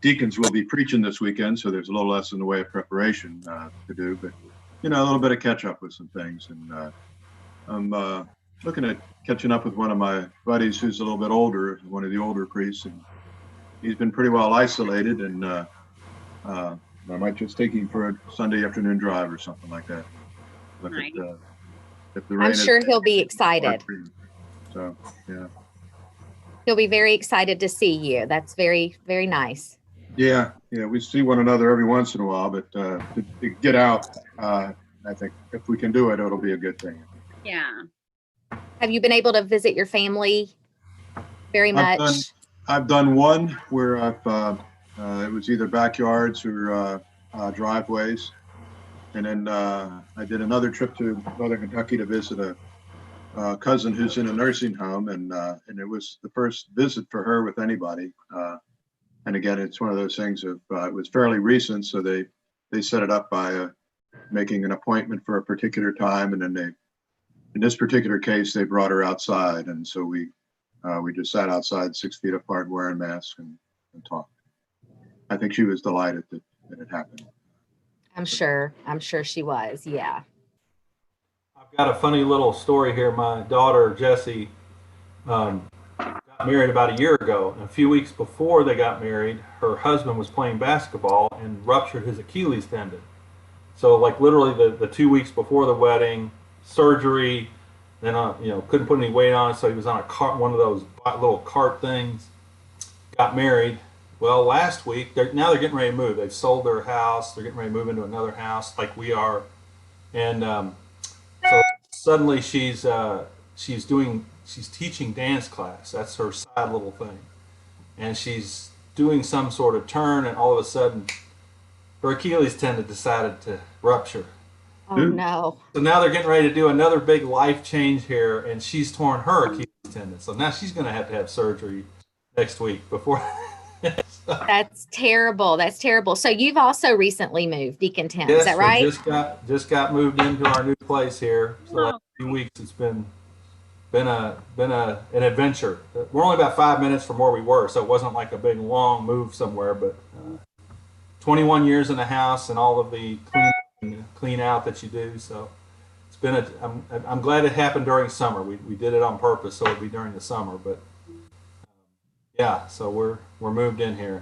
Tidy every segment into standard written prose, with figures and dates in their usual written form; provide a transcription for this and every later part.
deacons will be preaching this weekend, so there's a little less in the way of preparation to do, but a little bit of catch up with some things. And I'm looking at catching up with one of my buddies who's a little bit older, one of the older priests, and he's been pretty well isolated. And I might just take him for a Sunday afternoon drive or something like that. Look Right. at if the rain I'm sure he'll be excited. So yeah. He'll be very excited to see you. That's very, very nice. Yeah, we see one another every once in a while, but to get out, I think if we can do it, it'll be a good thing. Yeah. Have you been able to visit your family very much? I've done one where it was either backyards or driveways, and then I did another trip to Northern Kentucky to visit a cousin who's in a nursing home, and it was the first visit for her with anybody. And again, it's one of those things of it was fairly recent, so they set it up by making an appointment for a particular time, and then in this particular case, they brought her outside, and so we just sat outside 6 feet apart wearing masks and talked. I think she was delighted that it happened. I'm sure she was. Yeah. I've got a funny little story here. My daughter, Jessie, got married about a year ago. And a few weeks before they got married, her husband was playing basketball and ruptured his Achilles tendon. So like literally the 2 weeks before the wedding, surgery, then couldn't put any weight on it, so he was on a cart, one of those little cart things. Got married. Well, last week now they're getting ready to move. They've sold their house. They're getting ready to move into another house, like we are, and so suddenly she's teaching dance class. That's her side little thing, and she's doing some sort of turn, and all of a sudden, her Achilles tendon decided to rupture. Oh no. So now they're getting ready to do another big life change here, and she's torn her Achilles tendon. So now she's going to have surgery next week before. That's terrible. That's terrible. So you've also recently moved, Deacon Tim. Yes, is that right? Just got moved into our new place here. So the last few weeks it's been an adventure. We're only about 5 minutes from where we were, so it wasn't like a big long move somewhere. But 21 years in the house and all of the clean out that you do. So it's been I'm glad it happened during summer. We did it on purpose so it'd be during the summer. But yeah, so we're moved in here.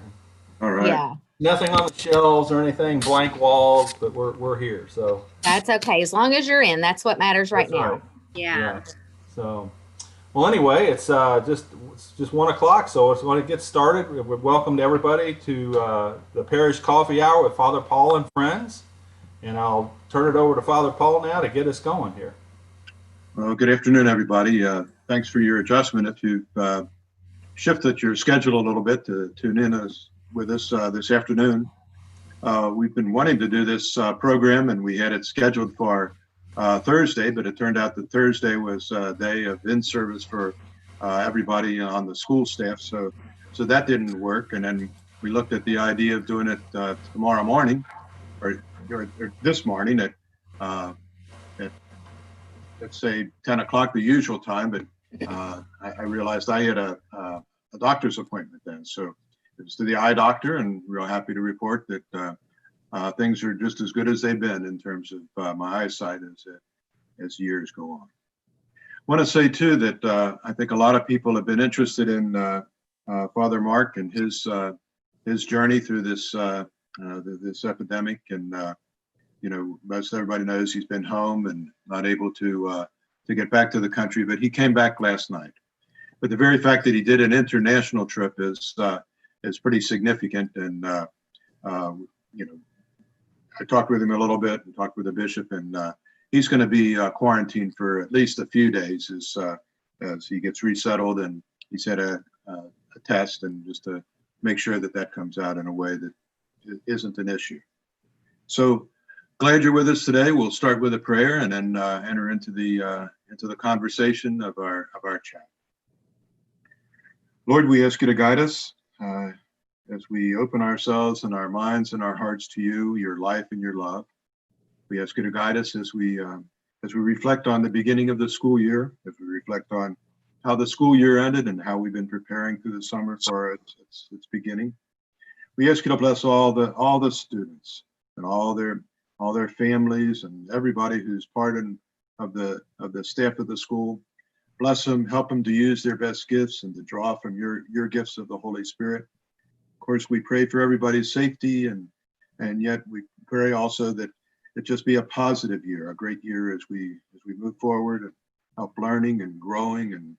All right. Yeah. Nothing on the shelves or anything, blank walls, but we're here. So that's okay. As long as you're in, that's what matters right now. Right. Yeah. So, well, anyway, it's just 1 o'clock, so it's going to get started. Welcome to everybody to the Parish Coffee Hour with Father Paul and friends, and I'll turn it over to Father Paul now to get us going here. Well, good afternoon, everybody. Thanks for your adjustment. If you've shifted your schedule a little bit to tune in with us this afternoon, we've been wanting to do this program, and we had it scheduled for Thursday, but it turned out that Thursday was a day of in-service for everybody on the school staff, so that didn't work. And then we looked at the idea of doing it tomorrow morning, or this morning at let's say 10 o'clock, the usual time. But I realized I had a doctor's appointment then, so it was to the eye doctor, and real happy to report that things are just as good as they've been in terms of my eyesight as years go on. I want to say too that I think a lot of people have been interested in Father Mark and his journey through this epidemic, and most everybody knows he's been home and not able to get back to the country, but he came back last night. But the very fact that he did an international trip is pretty significant, and I talked with him a little bit and talked with the bishop, and he's going to be quarantined for at least a few days as he gets resettled, and he's had a test, and just to make sure that comes out in a way that isn't an issue. So glad you're with us today. We'll start with a prayer and then enter into the conversation of our chat. Lord, we ask you to guide us as we open ourselves and our minds and our hearts to you, your life and your love. We ask you to guide us as we reflect on the beginning of the school year, as we reflect on how the school year ended and how we've been preparing through the summer for its beginning. we ask you to bless all the students and all their families and everybody who's of the staff of the school. Bless them, help them to use their best gifts and to draw from your gifts of the Holy Spirit. Of course, we pray for everybody's safety, and yet we pray also that it just be a positive year, a great year as we move forward and help learning and growing and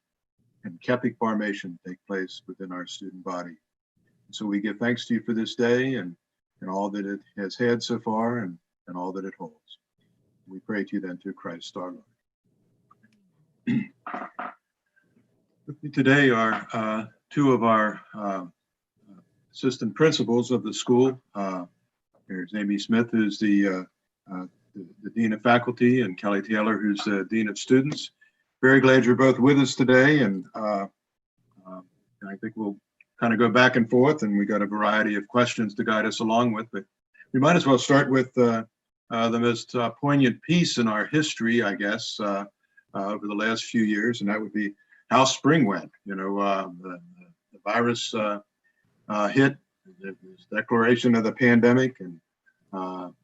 Catholic formation take place within our student body. So we give thanks to you for this day and all that it has had so far and all that it holds. We pray to you then through Christ our Lord. With me today are two of our assistant principals of the school. There's Amy Smith, who's the Dean of Faculty, and Kelly Taylor, who's the Dean of Students. Very glad you're both with us today, and I think we'll kind of go back and forth, and we got a variety of questions to guide us along with, but we might as well start with the most poignant piece in our history, I guess, over the last few years, and that would be how spring went. You know, the virus hit, the declaration of the pandemic, and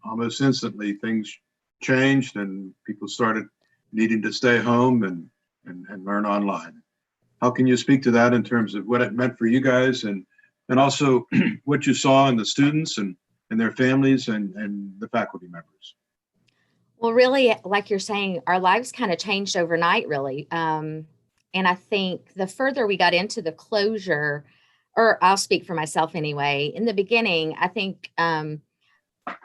almost instantly things changed and people started needing to stay home and learn online. How can you speak to that in terms of what it meant for you guys and also what you saw in the students and their families and the faculty members? Well, really, like you're saying, our lives kind of changed overnight, really. And I think the further we got into the closure, or I'll speak for myself anyway, in the beginning, I think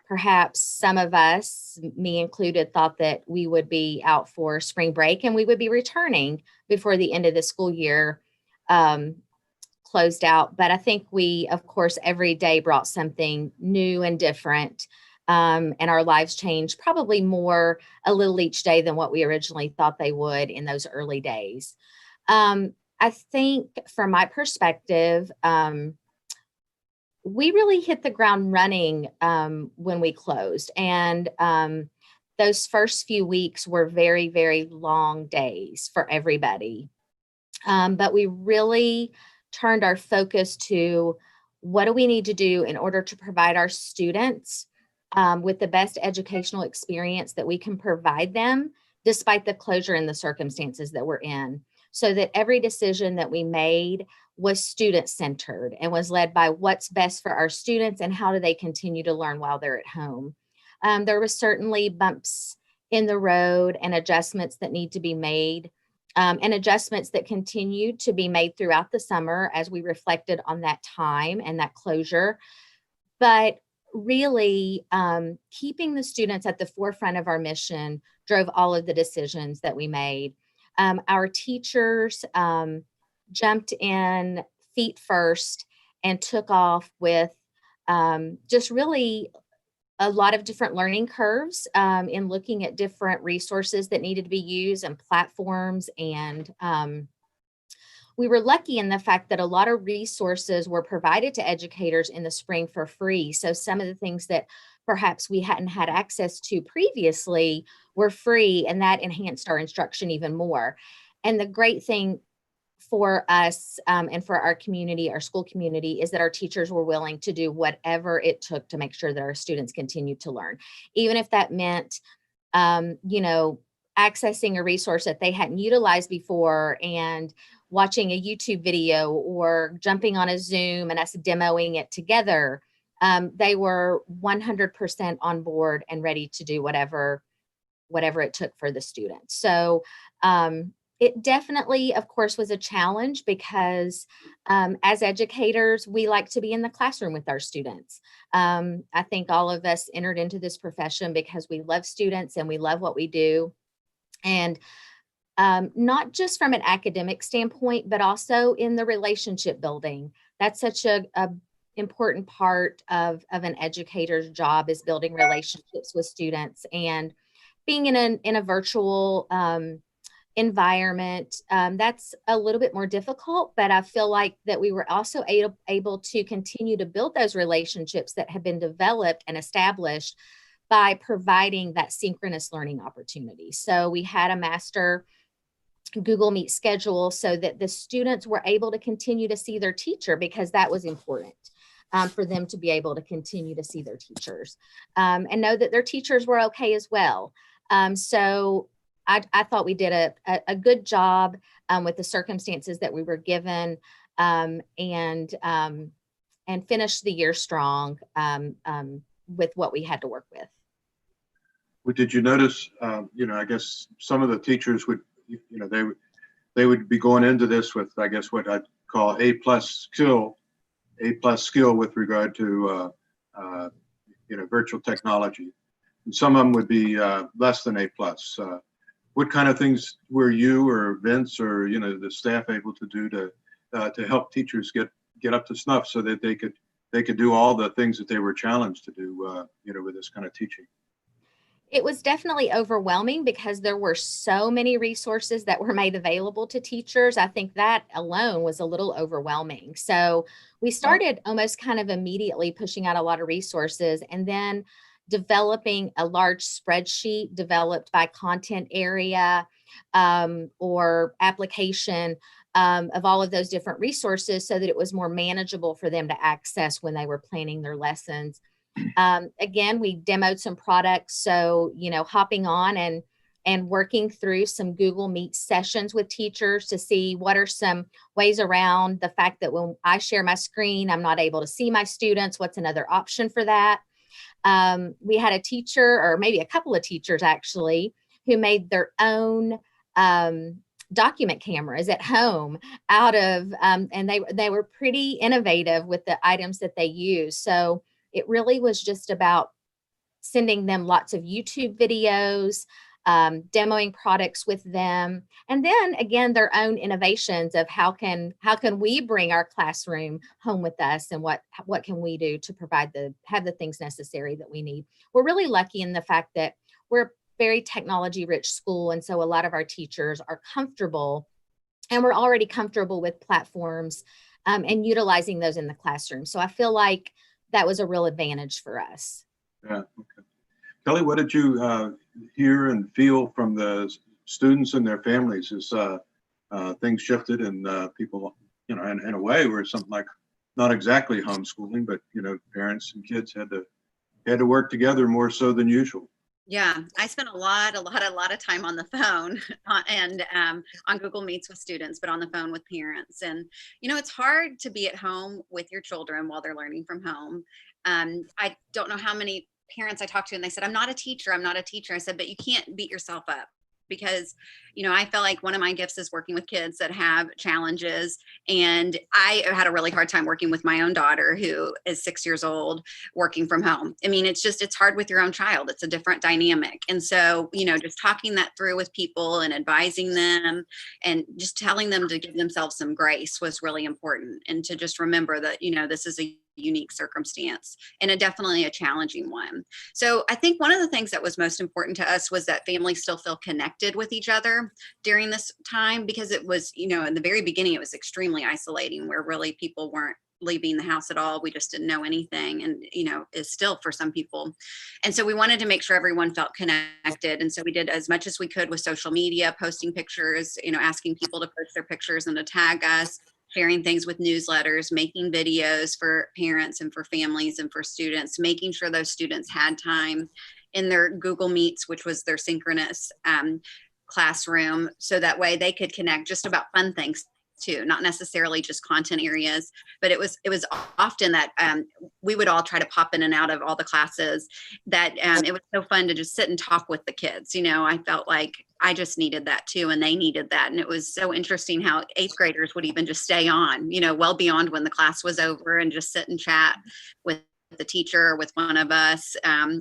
perhaps some of us, me included, thought that we would be out for spring break and we would be returning before the end of the school year closed out. But I think we, of course, every day brought something new and different. And our lives changed probably more a little each day than what we originally thought they would in those early days. I think from my perspective, we really hit the ground running when we closed. And those first few weeks were very, very long days for everybody. But we really turned our focus to what do we need to do in order to provide our students with the best educational experience that we can provide them, despite the closure and the circumstances that we're in, so that every decision that we made was student-centered and was led by what's best for our students and how do they continue to learn while they're at home. There was certainly bumps in the road and adjustments that need to be made, and adjustments that continued to be made throughout the summer as we reflected on that time and that closure. But really, keeping the students at the forefront of our mission drove all of the decisions that we made. Our teachers jumped in feet first and took off with just really a lot of different learning curves in looking at different resources that needed to be used and platforms. And we were lucky in the fact that a lot of resources were provided to educators in the spring for free. So some of the things that perhaps we hadn't had access to previously were free, and that enhanced our instruction even more. And the great thing for us and for our community, our school community, is that our teachers were willing to do whatever it took to make sure that our students continued to learn, even if that meant, accessing a resource that they hadn't utilized before and watching a YouTube video or jumping on a Zoom and us demoing it together. They were 100% on board and ready to do whatever it took for the students. So it definitely, of course, was a challenge because as educators, we like to be in the classroom with our students. I think all of us entered into this profession because we love students and we love what we do. And not just from an academic standpoint, but also in the relationship building. That's such a important part of an educator's job, is building relationships with students. And being in a virtual environment, that's a little bit more difficult, but I feel like that we were also able to continue to build those relationships that have been developed and established by providing that synchronous learning opportunity. So we had a master Google Meet schedule so that the students were able to continue to see their teacher, because that was important. for them to be able to continue to see their teachers and know that their teachers were okay as well. So I thought we did a good job with the circumstances that we were given, and finished the year strong with what we had to work with. Well, did you notice, I guess some of the teachers would, they would be going into this with, I guess, what I'd call A plus skill with regard to, virtual technology. And some of them would be less than A plus. What kind of things were you or Vince or, the staff able to do to help teachers get up to snuff so that they could do all the things that they were challenged to do, with this kind of teaching? It was definitely overwhelming because there were so many resources that were made available to teachers. I think that alone was a little overwhelming. So we started almost kind of immediately pushing out a lot of resources, and then developing a large spreadsheet developed by content area or application of all of those different resources so that it was more manageable for them to access when they were planning their lessons. Again, we demoed some products. So, hopping on and working through some Google Meet sessions with teachers to see what are some ways around the fact that when I share my screen, I'm not able to see my students. What's another option for that? We had a teacher, or maybe a couple of teachers actually, who made their own document cameras at home out of, and they were pretty innovative with the items that they use. So it really was just about sending them lots of YouTube videos, demoing products with them, and then again their own innovations of how can we bring our classroom home with us, and what can we do to have the things necessary that we need. We're really lucky in the fact that we're a very technology rich school, and so a lot of our teachers are comfortable, and we're already comfortable with platforms and utilizing those in the classroom. So I feel like that was a real advantage for us. Yeah. Okay. Kelly, what did you hear and feel from the students and their families as things shifted and people, in a way where something like not exactly homeschooling, but parents and kids had to work together more so than usual? Yeah, I spent a lot of time on the phone and on Google Meets with students, but on the phone with parents. And, it's hard to be at home with your children while they're learning from home. I don't know how many parents I talked to, and they said, I'm not a teacher. I said, but you can't beat yourself up, because, I felt like one of my gifts is working with kids that have challenges. And I had a really hard time working with my own daughter, who is 6 years old, working from home. I mean, it's hard with your own child. It's a different dynamic. And so, just talking that through with people and advising them and just telling them to give themselves some grace was really important. And to just remember that, this is a unique circumstance and definitely a challenging one. So I think one of the things that was most important to us was that families still feel connected with each other during this time, because it was, in the very beginning, it was extremely isolating, where really people weren't leaving the house at all. We just didn't know anything, and is still for some people. And so we wanted to make sure everyone felt connected, and so we did as much as we could with social media, posting pictures, asking people to post their pictures and to tag us, sharing things with newsletters, making videos for parents and for families and for students, making sure those students had time in their Google Meets, which was their synchronous classroom, so that way they could connect just about fun things too, not necessarily just content areas. But it was often that we would all try to pop in and out of all the classes, that it was so fun to just sit and talk with the kids. I felt like I just needed that too, and they needed that. And it was so interesting how 8th graders would even just stay on, well beyond when the class was over, and just sit and chat with the teacher, with one of us,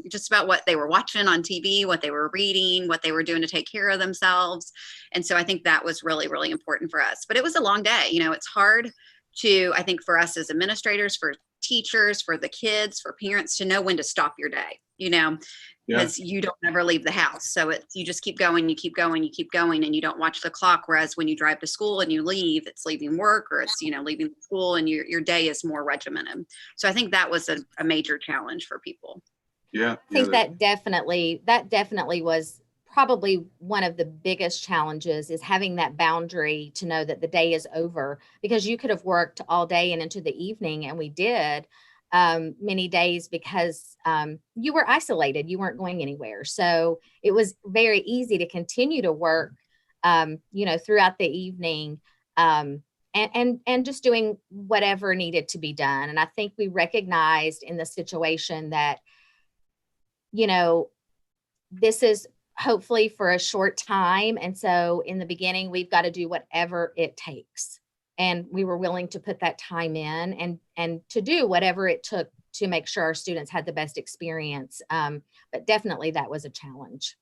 just about what they were watching on TV, what they were reading, what they were doing to take care of themselves. And so I think that was really, really important for us. But it was a long day. It's hard I think for us as administrators, for teachers, for the kids, for parents, to know when to stop your day, because you don't ever leave the house. So you just keep going, you keep going, and you don't watch the clock. Whereas when you drive to school and you leave, it's leaving work, or it's, leaving school, and your day is more regimented. So I think that was a major challenge for people. Yeah. I think that definitely was probably one of the biggest challenges, is having that boundary to know that the day is over, because you could have worked all day and into the evening, and we did. many days because you were isolated, you weren't going anywhere. So it was very easy to continue to work, throughout the evening, and just doing whatever needed to be done. And I think we recognized in the situation that, this is hopefully for a short time. And so in the beginning, we've got to do whatever it takes. And we were willing to put that time in and to do whatever it took to make sure our students had the best experience. But definitely that was a challenge.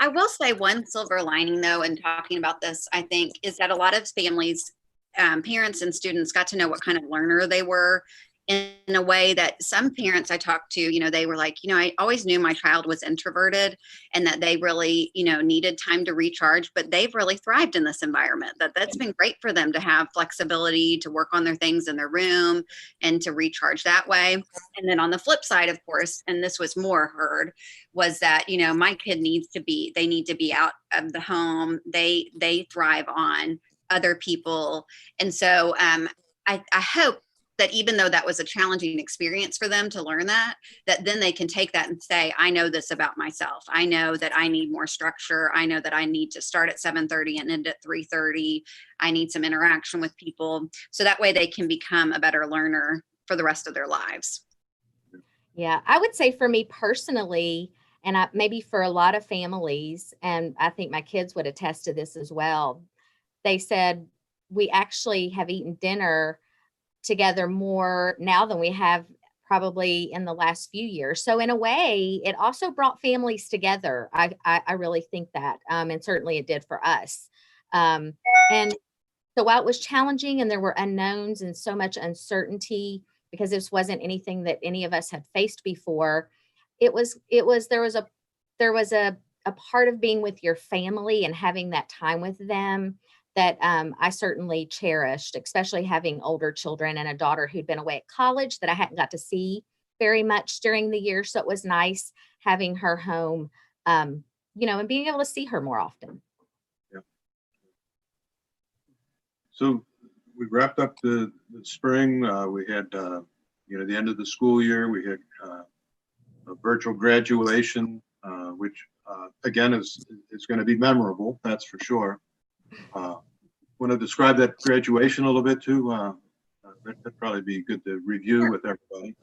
I will say one silver lining, though, in talking about this, I think, is that a lot of families, parents and students got to know what kind of learner they were in a way that some parents I talked to, they were like, I always knew my child was introverted and that they really, needed time to recharge, but they've really thrived in this environment, that's been great for them to have flexibility to work on their things in their room and to recharge that way. And then on the flip side, of course, and this was more heard, was that, my kid they need to be out of the home. They thrive on other people. And so I hope that even though that was a challenging experience for them to learn that then they can take that and say, I know this about myself. I know that I need more structure. I know that I need to start at 7:30 and end at 3:30. I need some interaction with people. So that way they can become a better learner for the rest of their lives. Yeah, I would say for me personally, and maybe for a lot of families, and I think my kids would attest to this as well, they said, we actually have eaten dinner together more now than we have probably in the last few years. So in a way, it also brought families together. I really think that, and certainly it did for us. And so while it was challenging and there were unknowns and so much uncertainty because this wasn't anything that any of us had faced before, there was a part of being with your family and having that time with them that I certainly cherished, especially having older children and a daughter who'd been away at college that I hadn't got to see very much during the year. So it was nice having her home, and being able to see her more often. Yeah. So we wrapped up the spring. We had, the end of the school year. We had a virtual graduation, which again is going to be memorable. That's for sure. Want to describe that graduation a little bit too? That'd probably be good to review Sure. with everybody.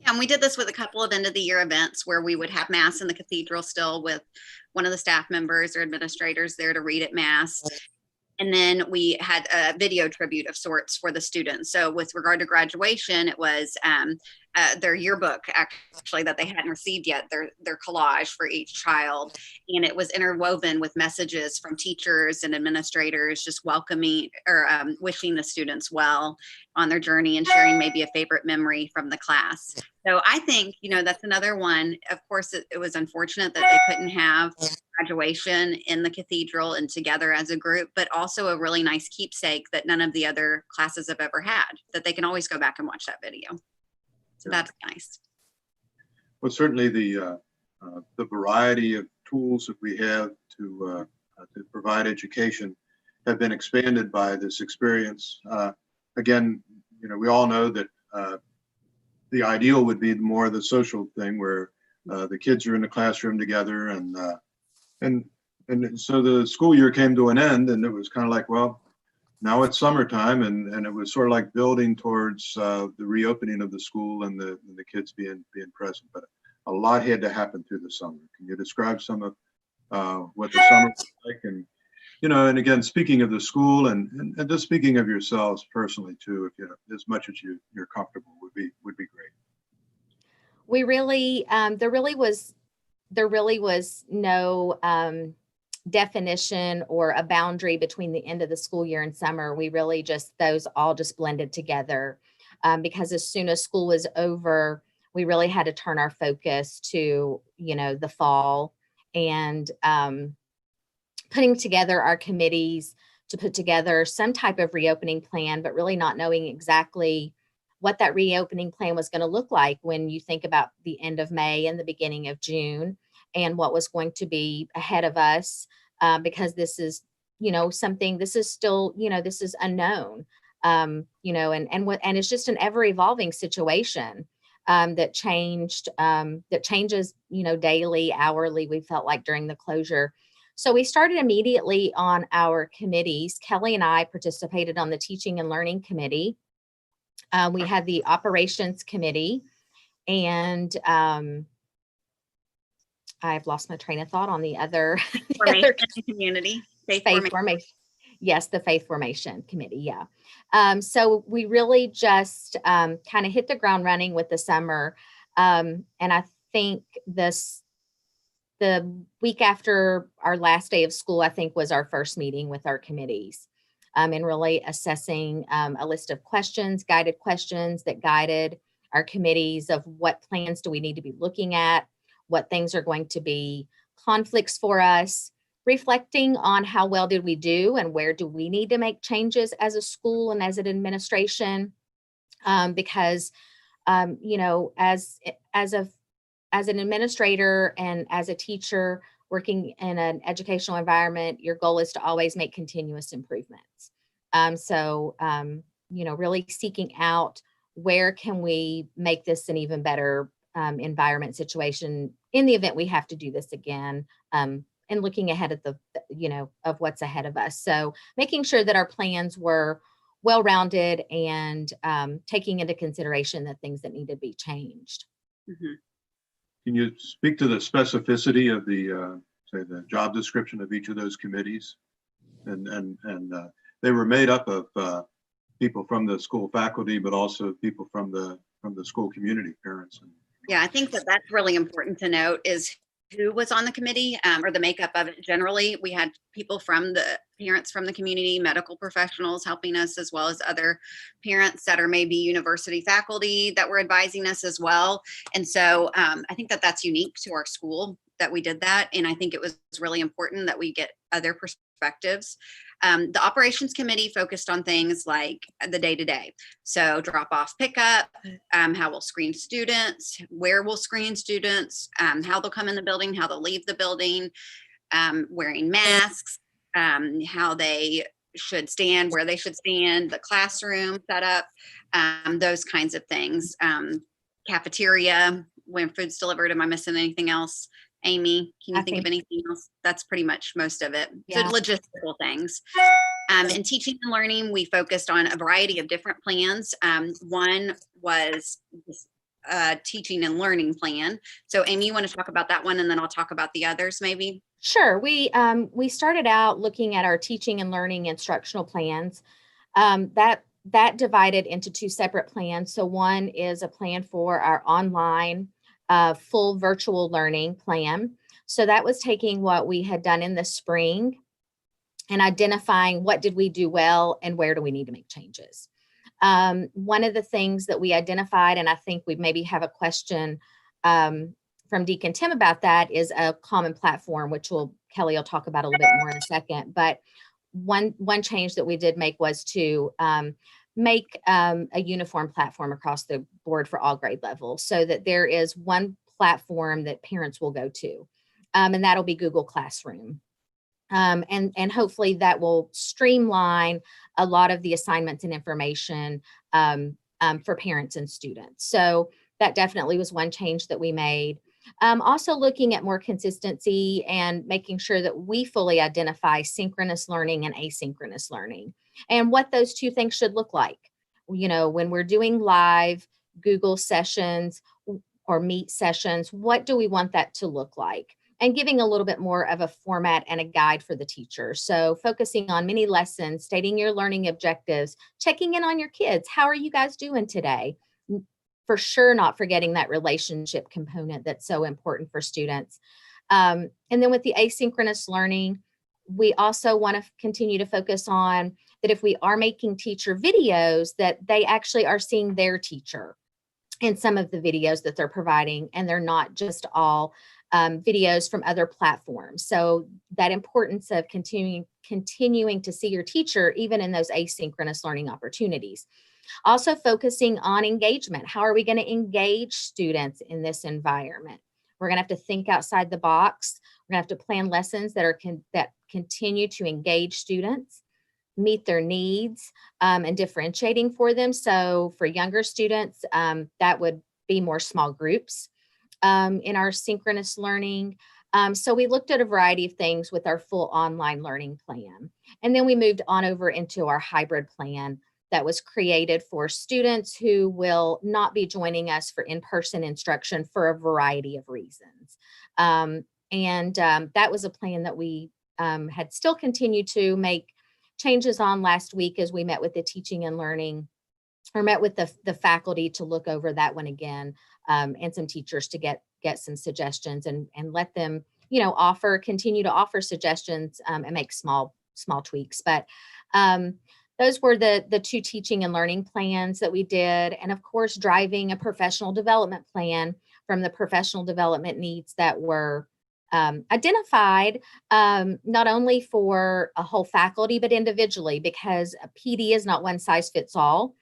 Yeah, and we did this with a couple of end of the year events where we would have mass in the cathedral still with one of the staff members or administrators there to read at mass. And then we had a video tribute of sorts for the students. So with regard to graduation, it was their yearbook actually that they hadn't received yet, their collage for each child. And it was interwoven with messages from teachers and administrators just welcoming or wishing the students well on their journey and sharing maybe a favorite memory from the class. So I think, that's another one. Of course, it was unfortunate that they couldn't have graduation in the cathedral and together as a group, but also a really nice keepsake that none of the other classes have ever had, that they can always go back and watch that video. So that's nice. Well, certainly the variety of tools that we have to provide education have been expanded by this experience. Again, we all know that the ideal would be more the social thing where the kids are in the classroom together, and so the school year came to an end, and it was kind of like, well, now it's summertime, and it was sort of like building towards the reopening of the school and the kids being present. But a lot had to happen through the summer. Can you describe some of what the summer was like? And and again, speaking of the school and just speaking of yourselves personally too, if as much as you're comfortable would be great. We really, there really was no definition or a boundary between the end of the school year and summer. We really those all just blended together, because as soon as school was over, we really had to turn our focus to, the fall and putting together our committees to put together some type of reopening plan, but really not knowing exactly what that reopening plan was going to look like when you think about the end of May and the beginning of June and what was going to be ahead of us, because this is, something, this is still, this is unknown, and it's just an ever evolving situation. that changes, daily, hourly, we felt like during the closure. So we started immediately on our committees. Kelly and I participated on the Teaching and Learning Committee. We had the Operations Committee, and I've lost my train of thought on the other. Formation and community. Faith formation. Yes, the Faith Formation Committee. Yeah. So we really just kind of hit the ground running with the summer. And I think the week after our last day of school, I think, was our first meeting with our committees, and really assessing a list of questions, guided questions that guided our committees of what plans do we need to be looking at, what things are going to be conflicts for us, reflecting on how well did we do and where do we need to make changes as a school and as an administration, because as an administrator and as a teacher working in an educational environment, your goal is to always make continuous improvements. Really seeking out where can we make this an even better environment situation in the event we have to do this again, and looking ahead at of what's ahead of us. So making sure that our plans were well-rounded and taking into consideration the things that need to be changed. Mm-hmm. Can you speak to the specificity of the job description of each of those committees? And they were made up of people from the school faculty, but also people from the school community, parents. Yeah, I think that's really important to note is who was on the committee, or the makeup of it. Generally, we had people from the parents from the community, medical professionals helping us, as well as other parents that are maybe university faculty that were advising us as well. And so I think that's unique to our school that we did that. And I think it was really important that we get other perspectives. The operations committee focused on things like the day-to-day. So drop off, pickup, how we'll screen students, where we'll screen students, how they'll come in the building, how they'll leave the building, wearing masks, how they should stand, where they should stand, the classroom setup, those kinds of things. Cafeteria, when food's delivered. Am I missing anything else? Amy, can you think of anything else? That's pretty much most of it. Yeah. So logistical things. In teaching and learning, we focused on a variety of different plans. One was teaching and learning plan. So Amy, you want to talk about that one, and then I'll talk about the others maybe? Sure. We started out looking at our teaching and learning instructional plans. That divided into two separate plans. So one is a plan for our online full virtual learning plan. So that was taking what we had done in the spring and identifying what did we do well and where do we need to make changes. One of the things that we identified, and I think we maybe have a question from Deacon Tim about that, is a common platform, which Kelly will talk about a little bit more in a second. But one change that we did make was to make a uniform platform across the board for all grade levels, so that there is one platform that parents will go to, and that'll be Google Classroom. And hopefully that will streamline a lot of the assignments and information for parents and students. So that definitely was one change that we made. Also looking at more consistency and making sure that we fully identify synchronous learning and asynchronous learning and what those two things should look like. When we're doing live Google sessions or Meet sessions, what do we want that to look like? And giving a little bit more of a format and a guide for the teacher. So focusing on mini lessons, stating your learning objectives, checking in on your kids. How are you guys doing today? For sure, not forgetting that relationship component that's so important for students. And then with the asynchronous learning, we also want to continue to focus on that if we are making teacher videos, that they actually are seeing their teacher in some of the videos that they're providing, and they're not just all videos from other platforms. So that importance of continuing to see your teacher, even in those asynchronous learning opportunities. Also focusing on engagement. How are we going to engage students in this environment? We're going to have to think outside the box. We're going to have to plan lessons that continue to engage students, meet their needs, and differentiating for them. So for younger students, that would be more small groups in our synchronous learning. So we looked at a variety of things with our full online learning plan. And then we moved on over into our hybrid plan that was created for students who will not be joining us for in-person instruction for a variety of reasons. That was a plan that we had still continued to make changes on last week as we met with the teaching and learning, or met with the faculty to look over that one again, and some teachers to get some suggestions and let them, continue to offer suggestions and make small tweaks. But those were the two teaching and learning plans that we did. And of course, driving a professional development plan from the professional development needs that were identified, not only for a whole faculty, but individually, because a PD is not one size fits all.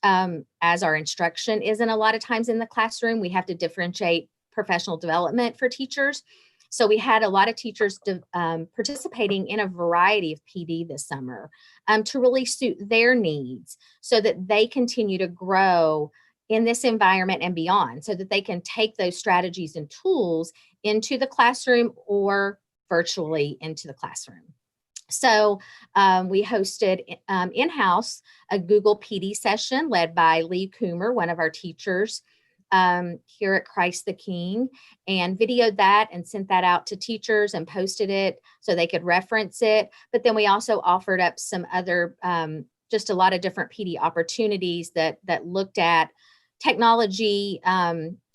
As our instruction isn't a lot of times in the classroom, we have to differentiate professional development for teachers. So we had a lot of teachers participating in a variety of PD this summer to really suit their needs so that they continue to grow in this environment and beyond, so that they can take those strategies and tools into the classroom or virtually into the classroom. So we hosted in-house a Google PD session led by Lee Coomer, one of our teachers here at Christ the King, and videoed that and sent that out to teachers and posted it so they could reference it. But then we also offered up some other, just a lot of different PD opportunities that looked at technology,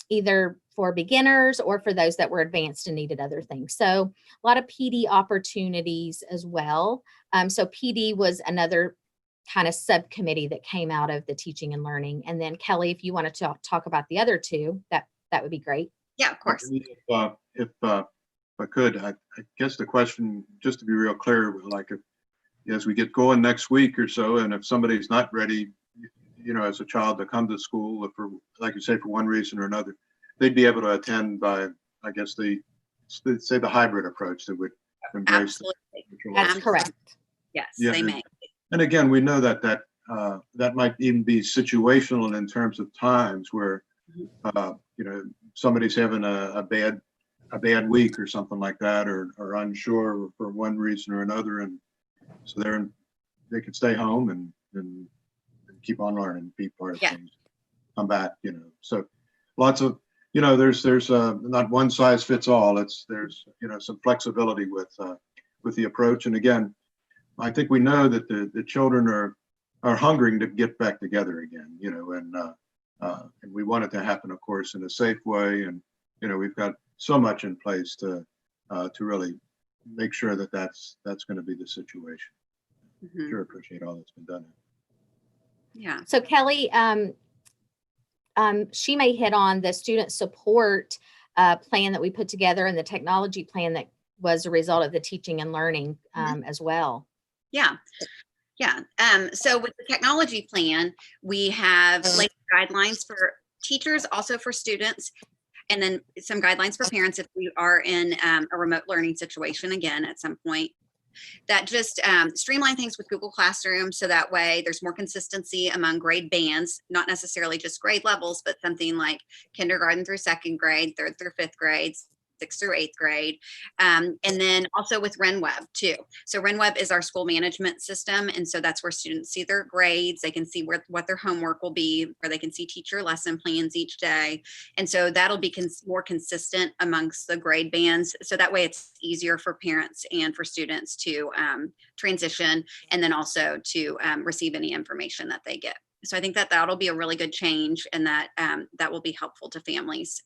either for beginners or for those that were advanced and needed other things. So a lot of PD opportunities as well. So PD was another kind of subcommittee that came out of the teaching and learning. And then Kelly, if you want to talk about the other two, that would be great. Yeah, of course. If I could, I guess the question, just to be real clear, like as we get going next week or so, and if somebody's not ready, as a child to come to school, if for, like you say, for one reason or another, they'd be able to attend by, I guess, the hybrid approach that would embrace. Absolutely. That's correct. Yes, Yeah, they may. And again, we know that might even be situational in terms of times where, somebody's having a bad week or something like that, or unsure for one reason or another, and so they could stay home and keep on learning, be part of things, come back, So lots of, there's not one size fits all. There's some flexibility with the approach. And again, I think we know that the children are hungering to get back together again, and we want it to happen, of course, in a safe way. And we've got so much in place to really make sure that that's going to be the situation. Mm-hmm. Sure, appreciate all that's been done. Yeah. So Kelly, she may hit on the student support plan that we put together and the technology plan that was a result of the teaching and learning as well. Yeah. Yeah. So with the technology plan, we have laid guidelines for teachers, also for students, and then some guidelines for parents if we are in a remote learning situation again at some point. That just streamline things with Google Classroom, so that way there's more consistency among grade bands, not necessarily just grade levels, but something like kindergarten through second grade, third through fifth grades, sixth through eighth grade. And then also with RenWeb too. So RenWeb is our school management system. And so that's where students see their grades. They can see what their homework will be, or they can see teacher lesson plans each day. And so that'll be more consistent amongst the grade bands. So that way it's easier for parents and for students to transition, and then also to receive any information that they get. So I think that'll be a really good change, and that will be helpful to families.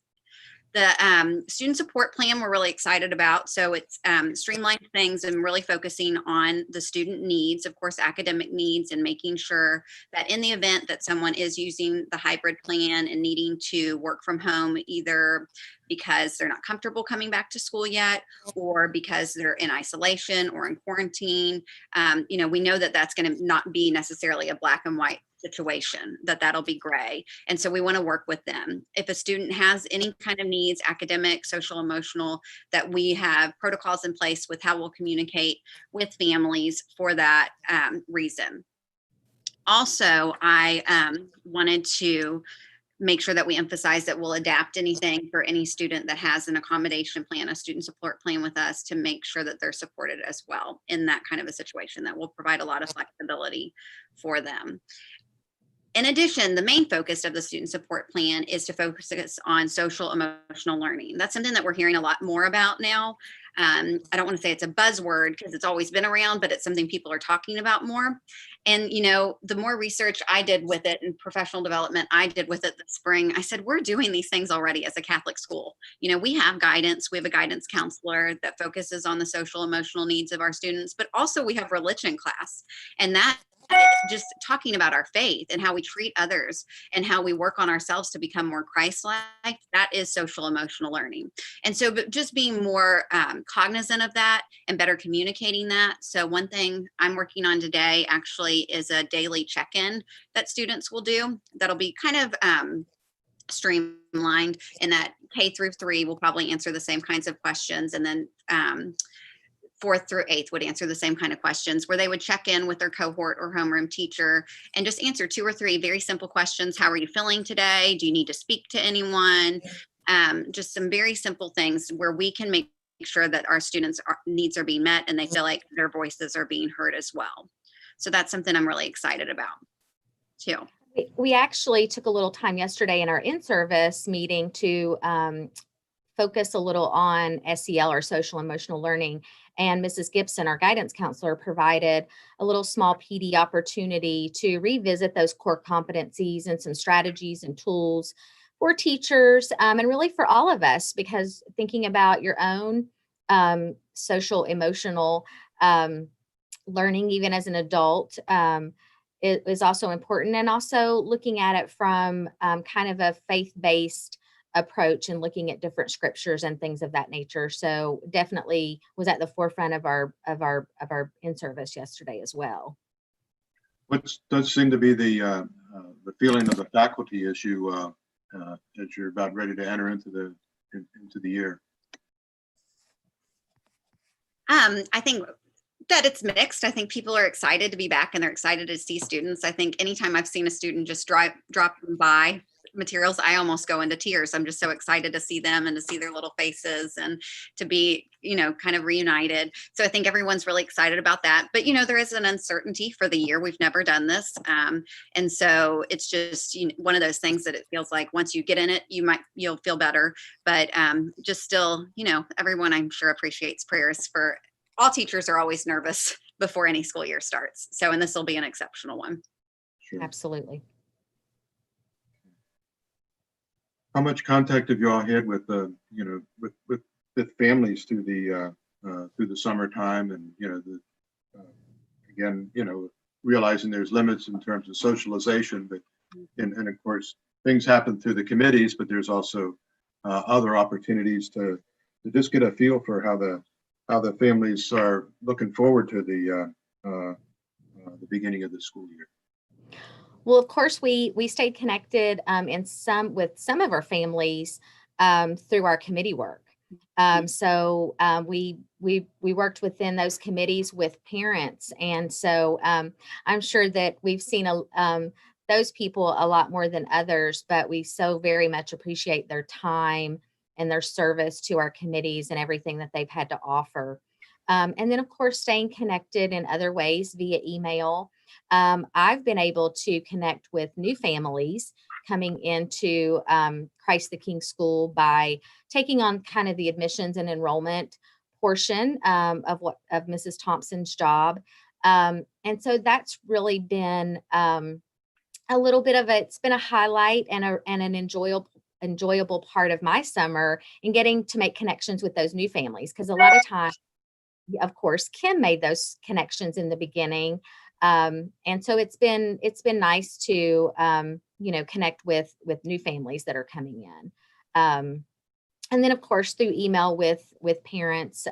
The student support plan we're really excited about. So it's streamlined things and really focusing on the student needs, of course, academic needs, and making sure that in the event that someone is using the hybrid plan and needing to work from home, either because they're not comfortable coming back to school yet, or because they're in isolation or in quarantine, we know that that's going to not be necessarily a black and white situation, that'll be gray. And so we want to work with them. If a student has any kind of needs, academic, social, emotional, that we have protocols in place with how we'll communicate with families for that reason. Also, I wanted to make sure that we emphasize that we'll adapt anything for any student that has an accommodation plan, a student support plan with us, to make sure that they're supported as well in that kind of a situation. That will provide a lot of flexibility for them. In addition, the main focus of the student support plan is to focus on social emotional learning. That's something that we're hearing a lot more about now. I don't want to say it's a buzzword because it's always been around, but it's something people are talking about more. And, you know, the more research I did with it and professional development I did with it this spring, I said, we're doing these things already as a Catholic school. You know, we have guidance. We have a guidance counselor that focuses on the social emotional needs of our students, but also we have religion class. And that just talking about our faith and how we treat others and how we work on ourselves to become more Christ-like, that is social emotional learning. And so but just being more cognizant of that and better communicating that. So one thing I'm working on today actually is a daily check-in that students will do. That'll be kind of streamlined in that K-3 will probably answer the same kinds of questions, and then 4th through 8th would answer the same kind of questions, where they would check in with their cohort or homeroom teacher and just answer 2 or 3 very simple questions. How are you feeling today? Do you need to speak to anyone? Just some very simple things where we can make sure that our students' needs are being met and they feel like their voices are being heard as well. So that's something I'm really excited about too. We actually took a little time yesterday in our in-service meeting to focus a little on SEL, or social emotional learning. And Mrs. Gibson, our guidance counselor, provided a little small PD opportunity to revisit those core competencies and some strategies and tools for teachers, and really for all of us, because thinking about your own social emotional learning, even as an adult, it is also important. And also looking at it from kind of a faith-based approach and looking at different scriptures and things of that nature. So definitely was at the forefront of our in-service yesterday as well. What does seem to be the feeling of the faculty as you're about ready to enter into the year? I think that it's mixed. I think people are excited to be back and they're excited to see students. I think anytime I've seen a student just drop by materials, I almost go into tears. I'm just so excited to see them and to see their little faces and to be, you know, kind of reunited. So I think everyone's really excited about that. But, you know, there is an uncertainty for the year. We've never done this. And so it's just, you know, one of those things that it feels like once you get in it, you'll feel better. But just still, you know, everyone I'm sure appreciates prayers for all teachers are always nervous before any school year starts. So, and this will be an exceptional one. Sure. Absolutely. How much contact have you all had with with families through the summertime, and again, realizing there's limits in terms of socialization, but and of course things happen through the committees, but there's also other opportunities to just get a feel for how the families are looking forward to the beginning of the school year. Well, of course, we stayed connected with some of our families through our committee work. So we worked within those committees with parents, and so I'm sure that we've seen those people a lot more than others, but we so very much appreciate their time and their service to our committees and everything that they've had to offer. And then, of course, staying connected in other ways via email. I've been able to connect with new families coming into Christ the King School by taking on kind of the admissions and enrollment portion of Mrs. Thompson's job. And so that's really been a little bit of it's been a highlight and an enjoyable part of my summer in getting to make connections with those new families, because a lot of times, of course, Kim made those connections in the beginning. And so it's been nice to, connect with new families that are coming in. And then, of course, through email with parents,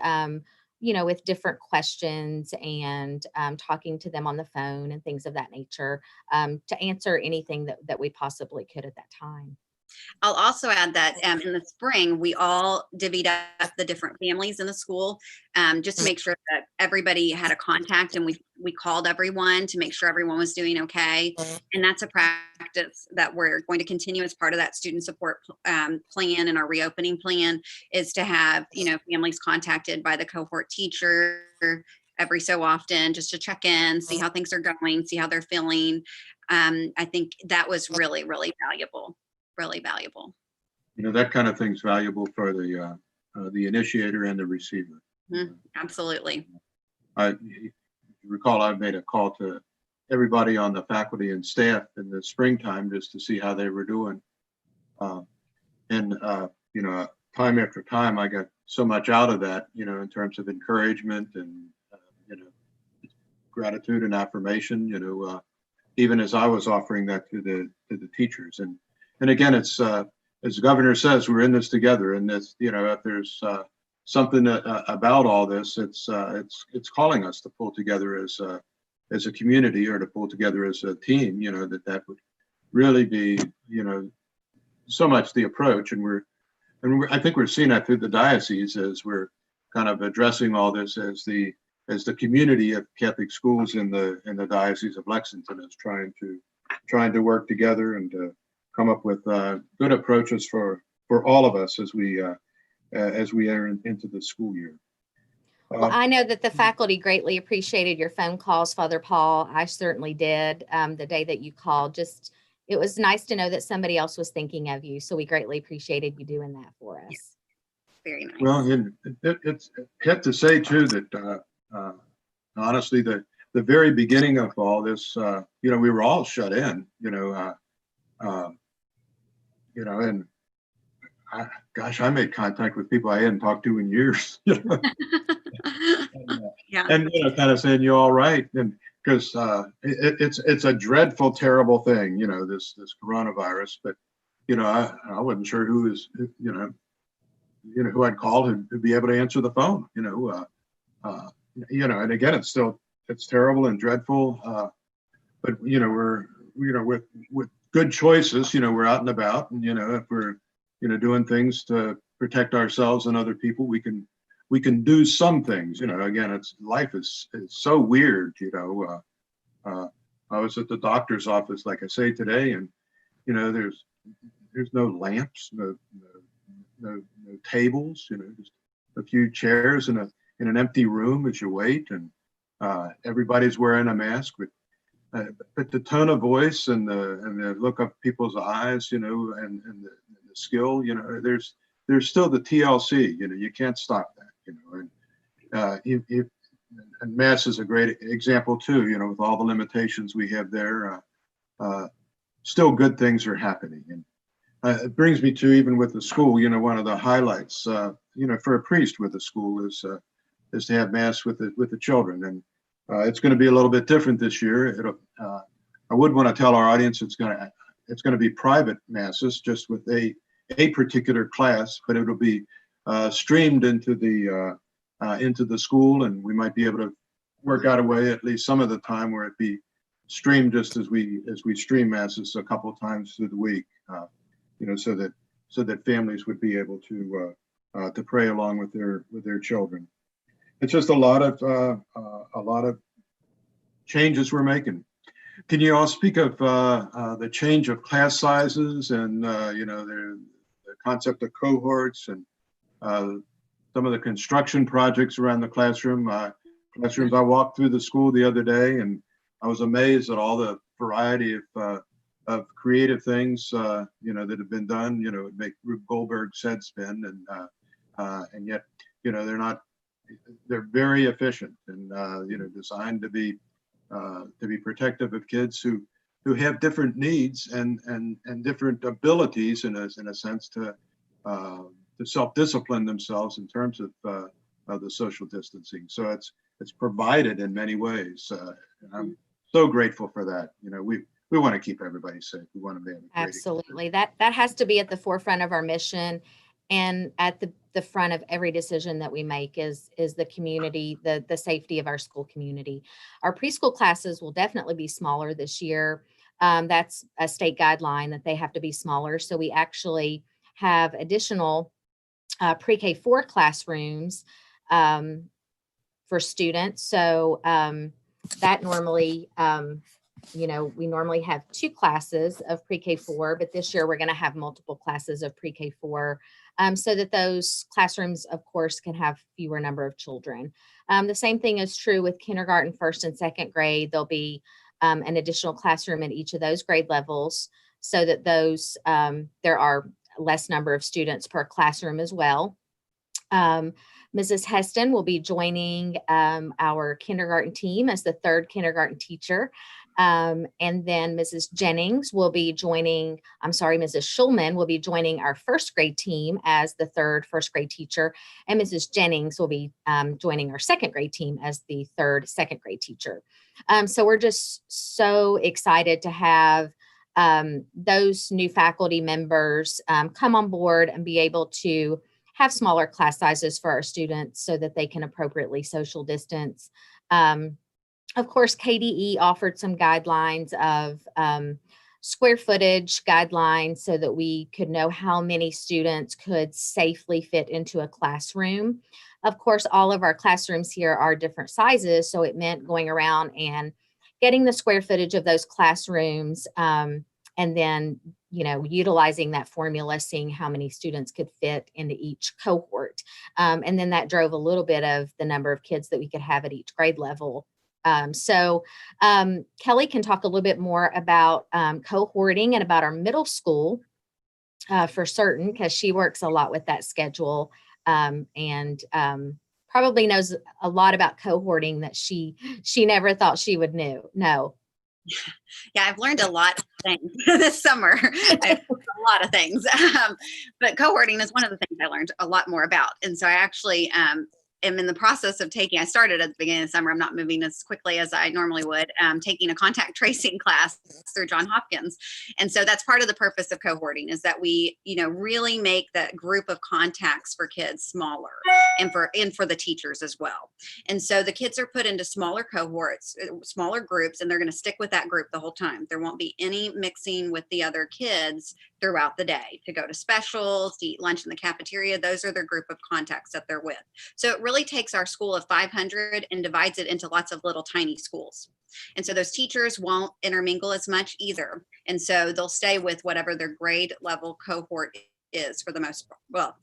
with different questions and talking to them on the phone and things of that nature, to answer anything that we possibly could at that time. I'll also add that in the spring, we all divvied up the different families in the school, just to make sure that everybody had a contact, and we called everyone to make sure everyone was doing okay. And that's a practice that we're going to continue as part of that student support plan and our reopening plan, is to have, families contacted by the cohort teacher every so often, just to check in, see how things are going, see how they're feeling. I think that was really, really valuable. Really valuable. That kind of thing's valuable for the initiator and the receiver. Absolutely. You recall I made a call to everybody on the faculty and staff in the springtime just to see how they were doing. And time after time, I got so much out of that, in terms of encouragement and, gratitude and affirmation, even as I was offering that to the teachers. And again, it's as the governor says, we're in this together. And this, if there's something about all this, it's calling us to pull together as a community, or to pull together as a team. That would really be, so much the approach. And I think we're seeing that through the diocese as we're kind of addressing all this as the community of Catholic schools in the Diocese of Lexington is trying to work together and to come up with good approaches for all of us as we enter into the school year. Well, I know that the faculty greatly appreciated your phone calls, Father Paul. I certainly did. The day that you called, it was nice to know that somebody else was thinking of you. So we greatly appreciated you doing that for us. Yes. Very nice. Well, it's I have to say too that honestly, the very beginning of all this, we were all shut in, and I made contact with people I hadn't talked to in years, and, Yeah. and kind of saying, "You all right?" And because it's a dreadful, terrible thing, this coronavirus. But I wasn't sure who I'd call who'd be able to answer the phone, and again, it's terrible and dreadful. But we're with good choices, we're out and about, and if we're doing things to protect ourselves and other people, we can do some things. Again, life is so weird. I was at the doctor's office, like I say today, and there's no lamps, no tables, just a few chairs in an empty room as you wait, and everybody's wearing a mask. But the tone of voice and the look of people's eyes, and the skill, there's still the TLC. You can't stop that. And Mass is a great example too. With all the limitations we have there, still good things are happening. And it brings me to, even with the school, one of the highlights, for a priest with the school is to have Mass with the children. And it's going to be a little bit different this year. I would want to tell our audience it's going to be private masses, just with a particular class, but it'll be streamed into the school, and we might be able to work out a way, at least some of the time, where it be streamed just as we stream masses a couple of times through the week, so that families would be able to pray along with their children. It's just a lot of changes we're making. Can you all speak of the change of class sizes and the concept of cohorts and some of the construction projects around the classroom? Classrooms I walked through the school the other day, and I was amazed at all the variety of creative things that have been done. It would make Rube Goldberg's head spin, and yet they're very efficient and designed to be protective of kids who have different needs and different abilities in a sense to self-discipline themselves in terms of the social distancing. So it's provided in many ways. And I'm so grateful for that. We want to keep everybody safe. We want to be able to Absolutely. That has to be at the forefront of our mission, and at the front of every decision that we make is the community, the safety of our school community. Our preschool classes will definitely be smaller this year. That's a state guideline that they have to be smaller. So we actually have additional pre-K 4 classrooms for students. So that normally, we normally have 2 classes of pre-K 4, but this year we're going to have multiple classes of pre-K 4 so that those classrooms, of course, can have fewer number of children. The same thing is true with kindergarten, 1st and 2nd grade. There'll be an additional classroom at each of those grade levels so that those there are less number of students per classroom as well. Mrs. Heston will be joining our kindergarten team as the 3rd kindergarten teacher. And then Mrs. Jennings will be joining, Mrs. Schulman will be joining our 1st grade team as the 3rd 1st grade teacher. And Mrs. Jennings will be joining our 2nd grade team as the 3rd 2nd grade teacher. So we're just so excited to have those new faculty members come on board and be able to have smaller class sizes for our students so that they can appropriately social distance. Of course, KDE offered some guidelines of square footage guidelines so that we could know how many students could safely fit into a classroom. Of course, all of our classrooms here are different sizes, so it meant going around and getting the square footage of those classrooms and then utilizing that formula, seeing how many students could fit into each cohort. And then that drove a little bit of the number of kids that we could have at each grade level. So Kelly can talk a little bit more about cohorting and about our middle school for certain, because she works a lot with that schedule and probably knows a lot about cohorting that she never thought she would know. Yeah, I've learned a lot of things this summer. I've learned a lot of things, but cohorting is one of the things I learned a lot more about. And so I actually am in the process of I started at the beginning of the summer. I'm not moving as quickly as I normally would, taking a contact tracing class through Johns Hopkins. And so that's part of the purpose of cohorting, is that we, really make that group of contacts for kids smaller and for the teachers as well. And so the kids are put into smaller cohorts, smaller groups, and they're going to stick with that group the whole time. There won't be any mixing with the other kids throughout the day to go to specials, to eat lunch in the cafeteria. Those are their group of contacts that they're with. So it really takes our school of 500 and divides it into lots of little tiny schools. And so those teachers won't intermingle as much either. And so they'll stay with whatever their grade level cohort is for the most part. Well,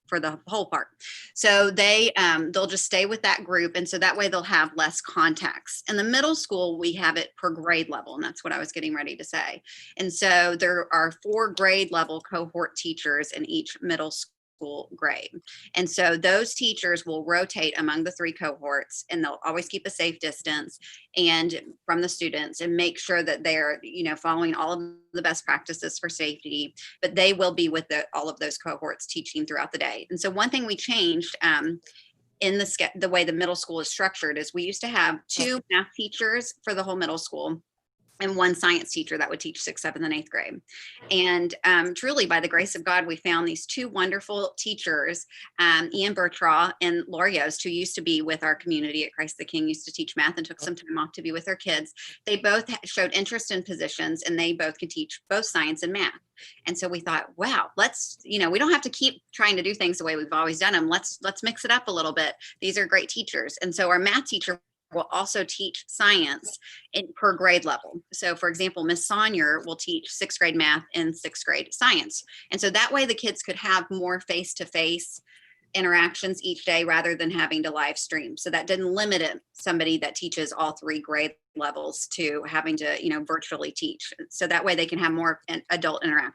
for the whole part. So they'll just stay with that group. And so that way they'll have less contacts. In the middle school, we have it per grade level. And that's what I was getting ready to say. And so there are 4 grade level cohort teachers in each middle school grade. And so those teachers will rotate among the 3 cohorts, and they'll always keep a safe distance and from the students and make sure that they're, following all of the best practices for safety, but they will be with all of those cohorts teaching throughout the day. And so one thing we changed in the way the middle school is structured is we used to have 2 math teachers for the whole middle school and 1 science teacher that would teach 6th, 7th, and 8th grade. And truly, by the grace of God, we found these 2 wonderful teachers, Ian Bertraw and Laura Yost, who used to be with our community at Christ the King, used to teach math and took some time off to be with their kids. They both showed interest in positions, and they both could teach both science and math. And so we thought, wow, let's, we don't have to keep trying to do things the way we've always done them. Let's mix it up a little bit. These are great teachers. And so our math teacher will also teach science per grade level. So for example, Miss Sonier will teach 6th grade math and 6th grade science. And so that way the kids could have more face-to-face interactions each day rather than having to live stream. So that didn't limit somebody that teaches all 3 grade levels to having to, virtually teach. So that way they can have more adult interaction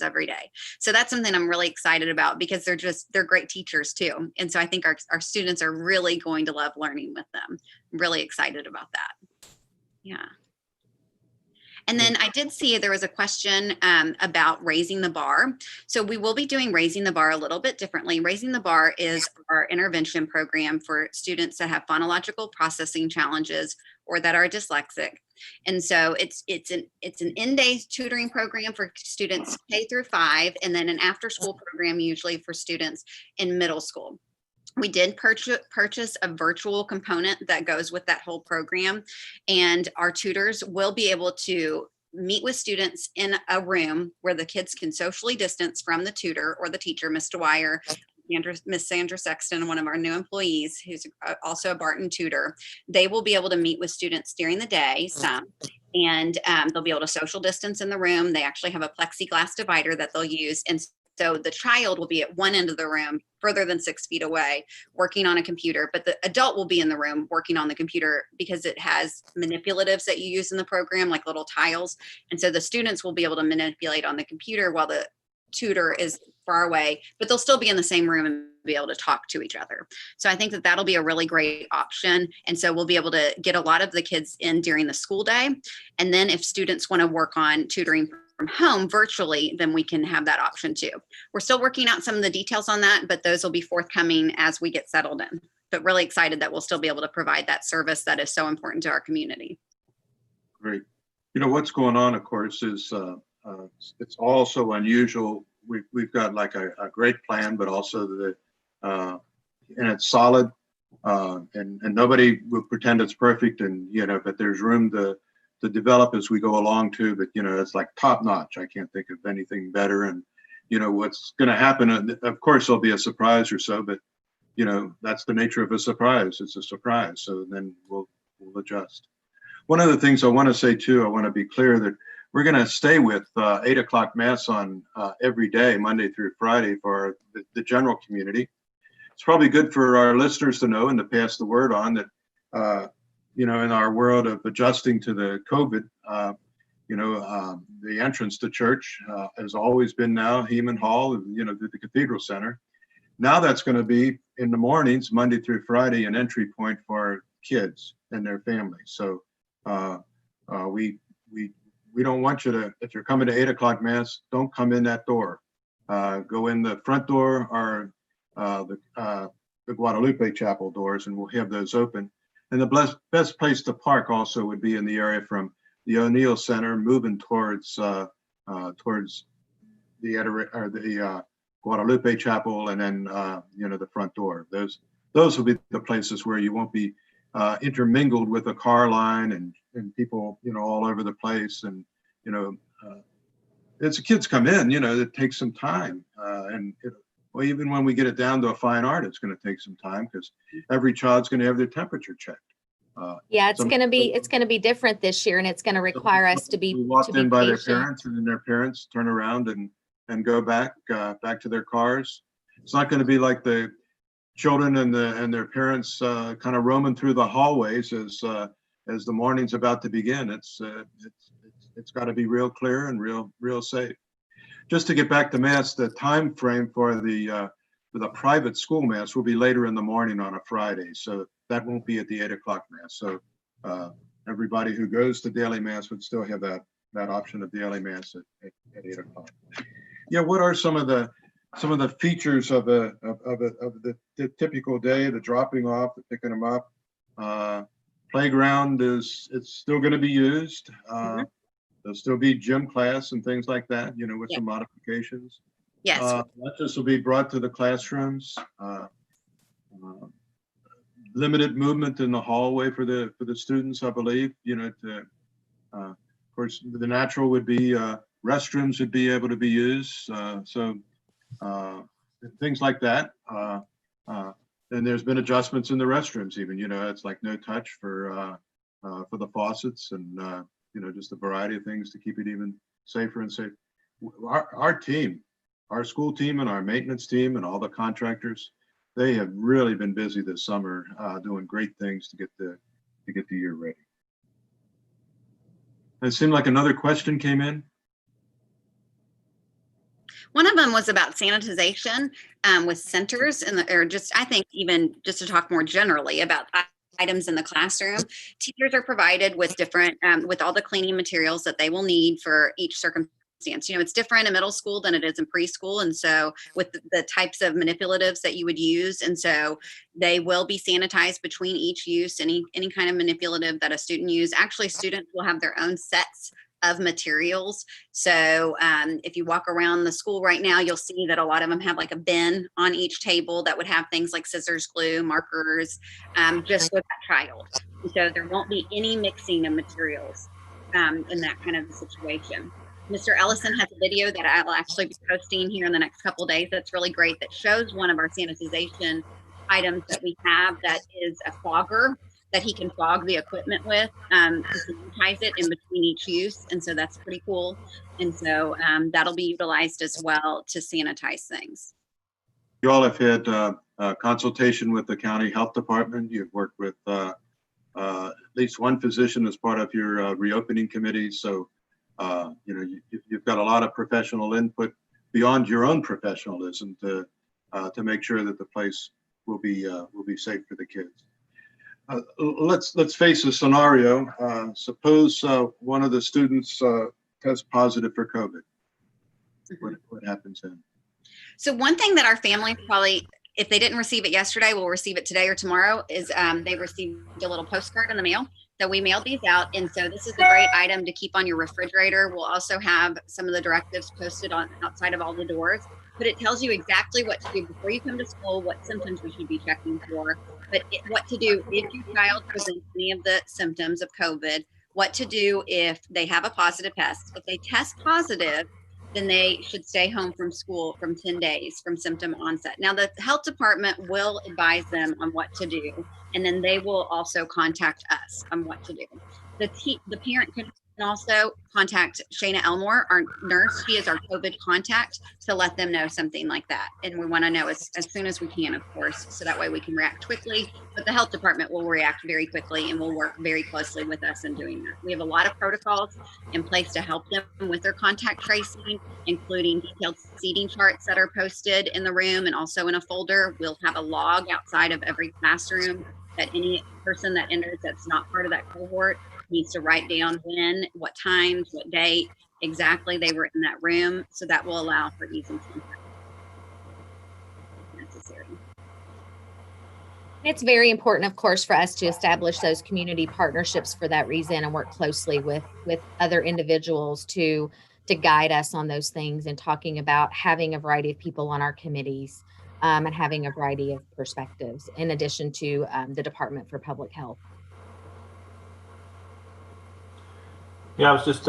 every day. So that's something I'm really excited about, because they're great teachers too. And so I think our students are really going to love learning with them. I'm really excited about that. Yeah. And then I did see there was a question about raising the bar. So we will be doing raising the bar a little bit differently. Raising the bar is our intervention program for students that have phonological processing challenges or that are dyslexic. And so it's an in-day tutoring program for students K through 5, and then an after-school program usually for students in middle school. We did purchase a virtual component that goes with that whole program, and our tutors will be able to meet with students in a room where the kids can socially distance from the tutor or the teacher, Miss Dwyer, Miss Sandra Sexton, one of our new employees, who's also a Barton tutor. They will be able to meet with students during the day, and they'll be able to social distance in the room. They actually have a plexiglass divider that they'll use. And so the child will be at one end of the room, further than 6 feet away, working on a computer, but the adult will be in the room working on the computer because it has manipulatives that you use in the program, like little tiles. And so the students will be able to manipulate on the computer while the tutor is far away, but they'll still be in the same room and be able to talk to each other. So I think that that'll be a really great option. And so we'll be able to get a lot of the kids in during the school day. And then if students want to work on tutoring from home virtually, then we can have that option too. We're still working out some of the details on that, but those will be forthcoming as we get settled in. But really excited that we'll still be able to provide that service that is so important to our community. Great. You know, what's going on, of course, is it's also unusual. We've got like a great plan, but also and it's solid, and nobody will pretend it's perfect, and but there's room to develop as we go along too. But it's like top notch. I can't think of anything better. And what's going to happen, of course there'll be a surprise or so, but that's the nature of a surprise. It's a surprise. So then we'll adjust. One of the things I want to say too, I want to be clear that we're going to stay with 8 o'clock Mass on every day, Monday through Friday, for the general community. It's probably good for our listeners to know and to pass the word on that, in our world of adjusting to the COVID, the entrance to church has always been now Heman Hall, through the Cathedral Center. Now that's going to be in the mornings, Monday through Friday, an entry point for kids and their families. So we don't want you to, if you're coming to 8 o'clock Mass, don't come in that door. Go in the front door or the Guadalupe Chapel doors, and we'll have those open. And the best place to park also would be in the area from the O'Neill Center, moving towards the Guadalupe Chapel, and then the front door. Those will be the places where you won't be intermingled with a car line and people all over the place. And as the kids come in, it takes some time, and even when we get it down to a fine art, it's going to take some time because every child's going to have their temperature checked. It's going to be different this year, and it's going to require us to be walked in by their patient. parents, and then their parents turn around and go back to their cars. It's not going to be like the children and their parents kind of roaming through the hallways as the morning's about to begin. It's got to be real clear and real safe. Just to get back to Mass, the time frame for the private school Mass will be later in the morning on a Friday, so that won't be at the 8 o'clock Mass. So everybody who goes to daily Mass would still have that option of daily Mass at 8 o'clock. Yeah, what are some of the features of the typical day? The dropping off, the picking them up. Playground it's still going to be used. There'll still be gym class and things like that, with some modifications. Yes. Lunches will be brought to the classrooms. Limited movement in the hallway for the students, I believe. Of course, the natural would be restrooms would be able to be used. So things like that. And there's been adjustments in the restrooms even. It's like no touch for the faucets, and just a variety of things to keep it even safer and safe. Our team, our school team and our maintenance team and all the contractors, they have really been busy this summer doing great things to get the year ready. It seemed like another question came in. One of them was about sanitization with centers I think even just to talk more generally about items in the classroom. Teachers are provided with different, with all the cleaning materials that they will need for each circumstance. It's different in middle school than it is in preschool. And so with the types of manipulatives that you would use, and so they will be sanitized between each use, any kind of manipulative that a student use. Actually, students will have their own sets of materials. So if you walk around the school right now, you'll see that a lot of them have like a bin on each table that would have things like scissors, glue, markers, just for that child. And so there won't be any mixing of materials. in that kind of a situation. Mr. Ellison has a video that I'll actually be posting here in the next couple of days that's really great, that shows one of our sanitization items that we have that is a fogger that he can fog the equipment with to sanitize it in between each use. And so that's pretty cool. And so that'll be utilized as well to sanitize things. You all have had consultation with the county health department. You've worked with at least one physician as part of your reopening committee. So, you've got a lot of professional input beyond your own professionalism to make sure that the place will be safe for the kids. Let's face a scenario. Suppose one of the students tests positive for COVID. What happens then? So one thing that our family probably, if they didn't receive it yesterday, will receive it today or tomorrow, is they received a little postcard in the mail. So we mailed these out. And so this is a great item to keep on your refrigerator. We'll also have some of the directives posted on outside of all the doors, but it tells you exactly what to do before you come to school, what symptoms we should be checking for, but what to do if your child presents any of the symptoms of COVID, what to do if they have a positive test. If they test positive, then they should stay home from school from 10 days from symptom onset. Now, the health department will advise them on what to do, and then they will also contact us on what to do. The parent can also contact Shayna Elmore, our nurse. She is our COVID contact, to let them know something like that. And we want to know as soon as we can, of course, so that way we can react quickly. But the health department will react very quickly and will work very closely with us in doing that. We have a lot of protocols in place to help them with their contact tracing, including detailed seating charts that are posted in the room and also in a folder. We'll have a log outside of every classroom that any person that enters that's not part of that cohort needs to write down when, what times, what date exactly they were in that room. So that will allow for easy contact if necessary. It's very important, of course, for us to establish those community partnerships for that reason and work closely with other individuals to guide us on those things, and talking about having a variety of people on our committees and having a variety of perspectives in addition to the Department for Public Health. Yeah, I was just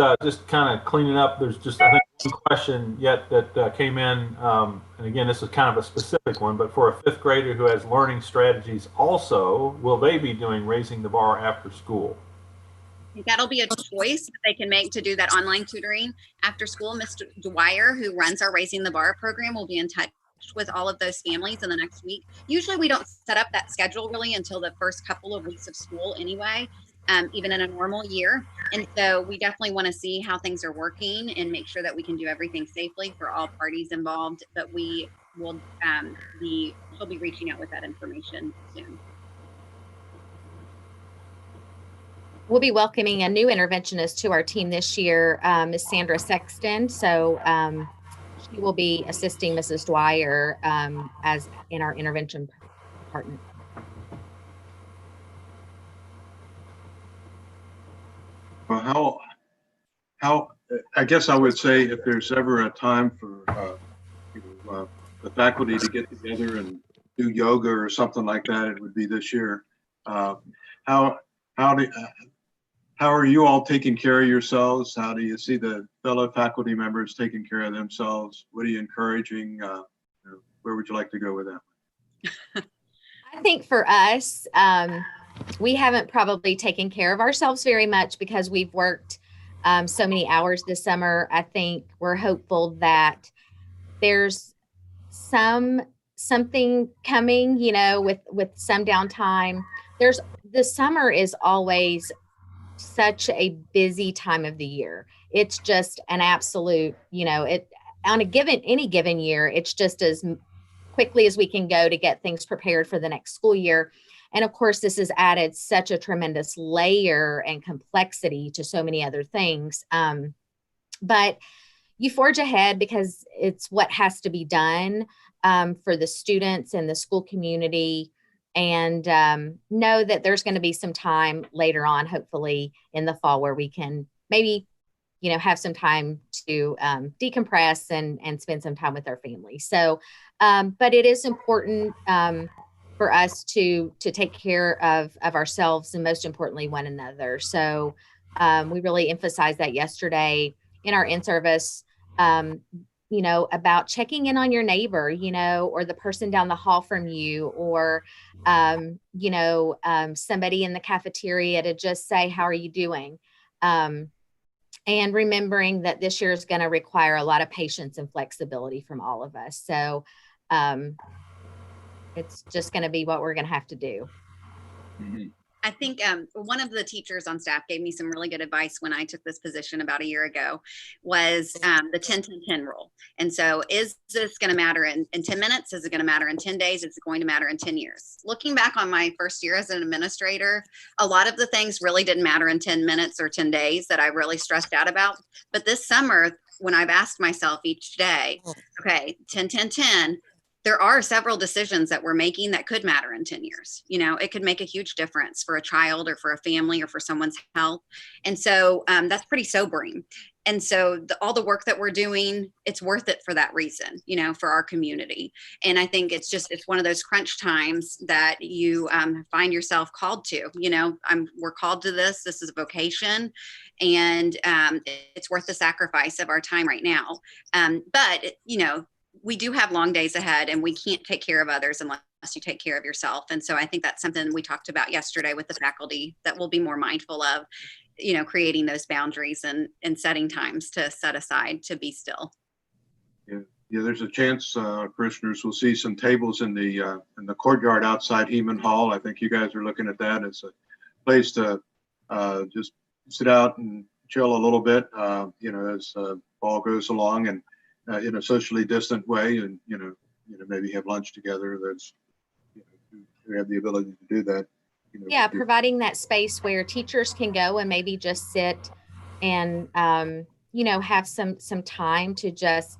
kind of cleaning up. There's just, I think, one question yet that came in, and again, this is kind of a specific one, but for a fifth grader who has learning strategies also, will they be doing Raising the Bar after school? That'll be a choice that they can make to do that online tutoring after school. Mr. Dwyer, who runs our Raising the Bar program, will be in touch with all of those families in the next week. Usually we don't set up that schedule really until the first couple of weeks of school anyway. Even in a normal year. And so we definitely want to see how things are working and make sure that we can do everything safely for all parties involved. But we will she'll be reaching out with that information soon. We'll be welcoming a new interventionist to our team this year, Ms. Sandra Sexton. So she will be assisting Mrs. Dwyer as in our intervention department. Well, how I guess I would say, if there's ever a time for the faculty to get together and do yoga or something like that, it would be this year. How are you all taking care of yourselves? How do you see the fellow faculty members taking care of themselves? What are you encouraging? Where would you like to go with that? I think for us, we haven't probably taken care of ourselves very much because we've worked so many hours this summer. I think we're hopeful that there's something coming, with some downtime. The summer is always such a busy time of the year. It's just an absolute, on any given year, it's just as quickly as we can go to get things prepared for the next school year. And of course, this has added such a tremendous layer and complexity to so many other things. But you forge ahead because it's what has to be done for the students and the school community, and know that there's going to be some time later on, hopefully in the fall, where we can maybe, have some time to decompress and spend some time with our family. So, but it is important for us to take care of ourselves, and most importantly, one another. So We really emphasized that yesterday in our in-service, about checking in on your neighbor, or the person down the hall from you, or, somebody in the cafeteria to just say, how are you doing? And remembering that this year is going to require a lot of patience and flexibility from all of us. So it's just going to be what we're going to have to do. Mhm. I think one of the teachers on staff gave me some really good advice when I took this position about a year ago, was the 10-10-10 rule. And so is this going to matter in 10 minutes? Is it going to matter in 10 days? Is it going to matter in 10 years? Looking back on my first year as an administrator, a lot of the things really didn't matter in 10 minutes or 10 days that I really stressed out about. But this summer, when I've asked myself each day, okay, 10-10-10, there are several decisions that we're making that could matter in 10 years. It could make a huge difference for a child or for a family or for someone's health. And so that's pretty sobering. And so all the work that we're doing, it's worth it for that reason, for our community. And I think it's one of those crunch times that you find yourself called to. We're called to this. This is a vocation, and it's worth the sacrifice of our time right now. But we do have long days ahead, and we can't take care of others unless you take care of yourself. And so I think that's something we talked about yesterday with the faculty, that we'll be more mindful of, creating those boundaries and setting times to set aside to be still. Yeah, there's a chance parishioners will see some tables in the courtyard outside Heman Hall. I think you guys are looking at that. It's a place to just sit out and chill a little bit, as fall goes along, and in a socially distant way, and maybe have lunch together. That's we have the ability to do that. Yeah, providing that space where teachers can go and maybe just sit and have some time to just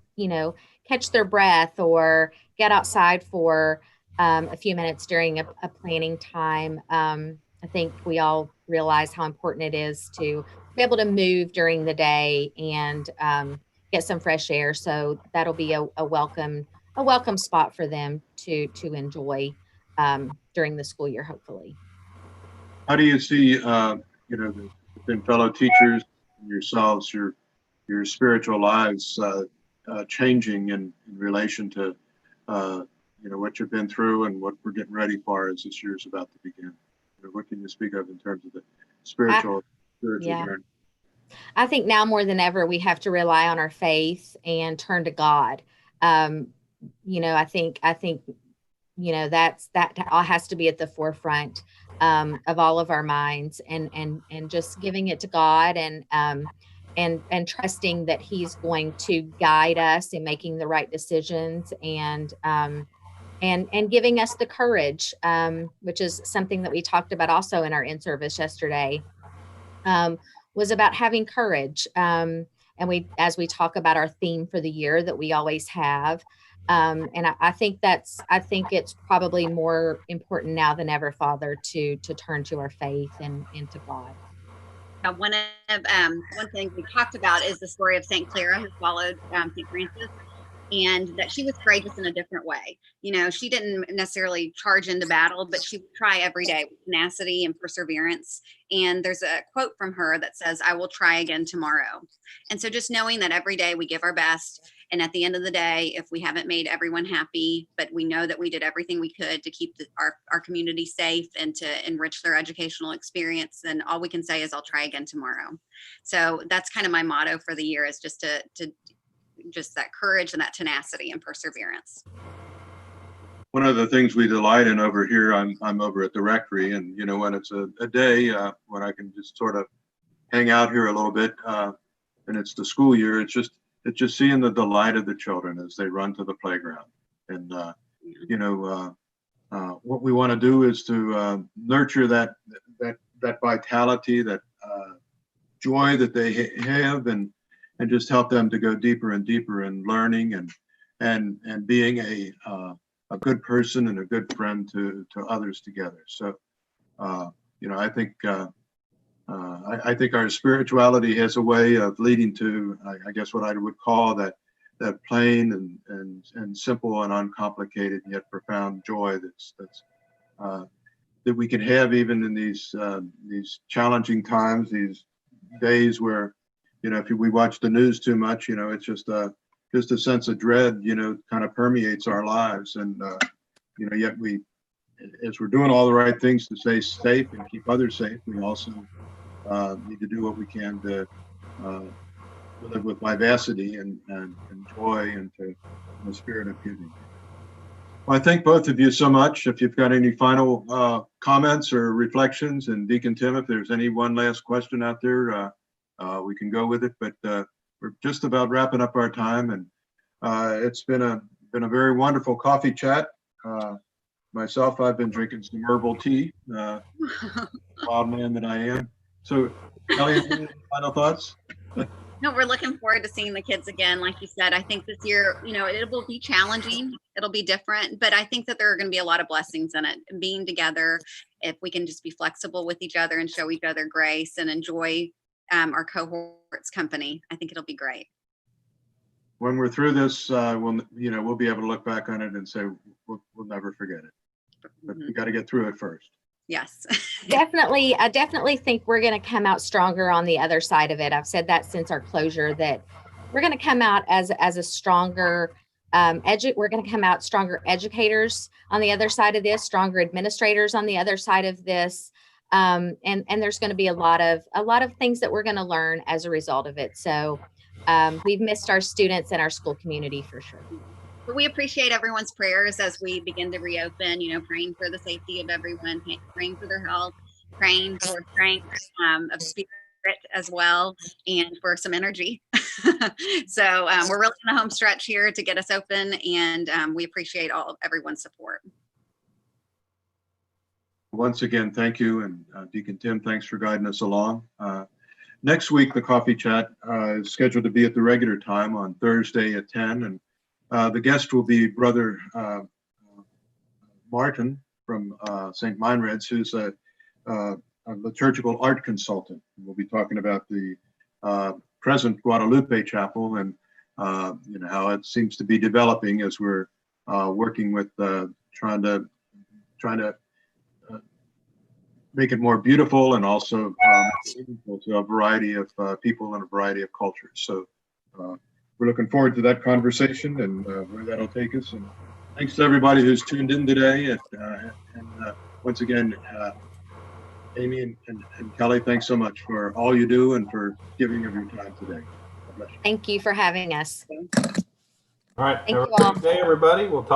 catch their breath, or get outside for a few minutes during a planning time. I think we all realize how important it is to be able to move during the day and get some fresh air. So that'll be a welcome spot for them to enjoy during the school year, hopefully. How do you see, within fellow teachers, yourselves, your spiritual lives changing in relation to, what you've been through and what we're getting ready for as this year's about to begin? What can you speak of in terms of the spiritual journey? I think now more than ever, we have to rely on our faith and turn to God. I think that all has to be at the forefront of all of our minds, and just giving it to God, and trusting that He's going to guide us in making the right decisions, and giving us the courage, which is something that we talked about also in our in-service yesterday, was about having courage. And as we talk about our theme for the year that we always have. And I think it's probably more important now than ever, Father, to turn to our faith and to God. One thing we talked about is the story of St. Clara, who followed St. Francis, and that she was courageous in a different way. She didn't necessarily charge into battle, but she would try every day with tenacity and perseverance. And there's a quote from her that says, "I will try again tomorrow." And so just knowing that every day we give our best, and at the end of the day, if we haven't made everyone happy, but we know that we did everything we could to keep our community safe and to enrich their educational experience, then all we can say is, "I'll try again tomorrow." So that's kind of my motto for the year, is just to just that courage and that tenacity and perseverance. One of the things we delight in over here, I'm over at the rectory, and when it's a day when I can just sort of hang out here a little bit, and it's the school year, it's just seeing the delight of the children as they run to the playground. And what we want to do is to nurture that vitality, that joy that they have, and just help them to go deeper and deeper in learning and being a good person and a good friend to others together. So, I think our spirituality has a way of leading to, I guess, what I would call that plain and simple and uncomplicated yet profound joy that we can have even in these challenging times, these days where, if we watch the news too much, it's just a sense of dread, kind of permeates our lives. And, yet as we're doing all the right things to stay safe and keep others safe, we also need to do what we can to live with vivacity and joy and in the spirit of giving. Well, I thank both of you so much. If you've got any final comments or reflections, and Deacon Tim, if there's any one last question out there, we can go with it. But we're just about wrapping up our time, and it's been a very wonderful coffee chat. Myself, I've been drinking some herbal tea, wild man that I am. So, Kelly, any final thoughts? No, we're looking forward to seeing the kids again. Like you said, I think this year, it will be challenging. It'll be different, but I think that there are going to be a lot of blessings in it. Being together, if we can just be flexible with each other and show each other grace and enjoy our cohort's company, I think it'll be great. When we're through this, we'll be able to look back on it and say we'll never forget it. But we got to get through it first. Yes. Definitely. I definitely think we're going to come out stronger on the other side of it. I've said that since our closure, that we're going to come out as a stronger we're going to come out stronger educators on the other side of this, stronger administrators on the other side of this. And there's going to be a lot of things that we're going to learn as a result of it. So we've missed our students and our school community for sure. But we appreciate everyone's prayers as we begin to reopen, praying for the safety of everyone, praying for their health, praying for strength of spirit as well, and for some energy. So we're really in the home stretch here to get us open, and we appreciate everyone's support. Once again, thank you. And Deacon Tim, thanks for guiding us along. Next week, the coffee chat is scheduled to be at the regular time on Thursday at 10. And the guest will be Brother Martin from St. Meinrad's, who's a liturgical art consultant. We'll be talking about the present Guadalupe Chapel and how it seems to be developing as we're working with trying to make it more beautiful and also meaningful to a variety of people and a variety of cultures. So we're looking forward to that conversation and where that'll take us. And thanks to everybody who's tuned in today. And once again, Amy and Kelly, thanks so much for all you do and for giving of your time today. God bless you. Thank you for having us. All right. Thank Have you a all. great day, everybody. We'll talk.